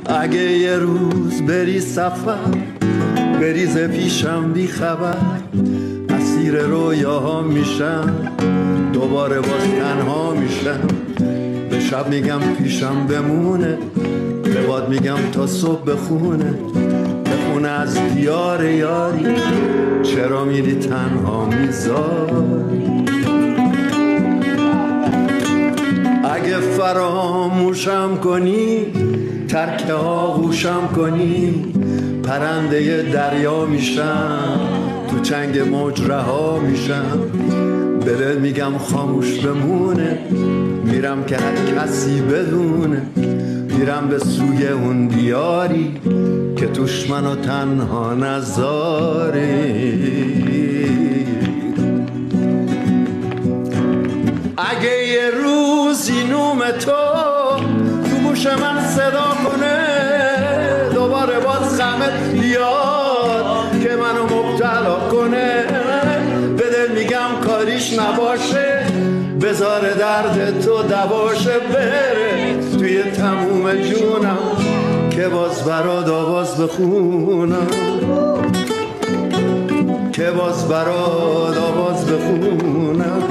اگه یه روز بری سفر بریزه پیشم بی خبر، اسیر رویاها میشم، دوباره باز تنها میشم. به شب میگم پیشم بمونه، به باد میگم تا صبح بخونه از دیار یاری، چرا میری تنها میذاری؟ اگه فراموشم کنی، ترک آغوشم کنی، پرنده دریا میشم، تو چنگ موج رها میشم. به دل میگم خاموش بمونه، میرم که هر کسی بدونه، میرم به سوی اون دیاری که توش منو تنها نذاری. اگه یه روزی نوم تو گوش من صدا کنه، دوباره باز غمت بیاد که منو مبتلا کنه، به دل میگم کاریش نباشه، بذار درد تو دواشه، بره توی تموم جونم که باز برات آواز بخونم، که باز برات آواز بخونم.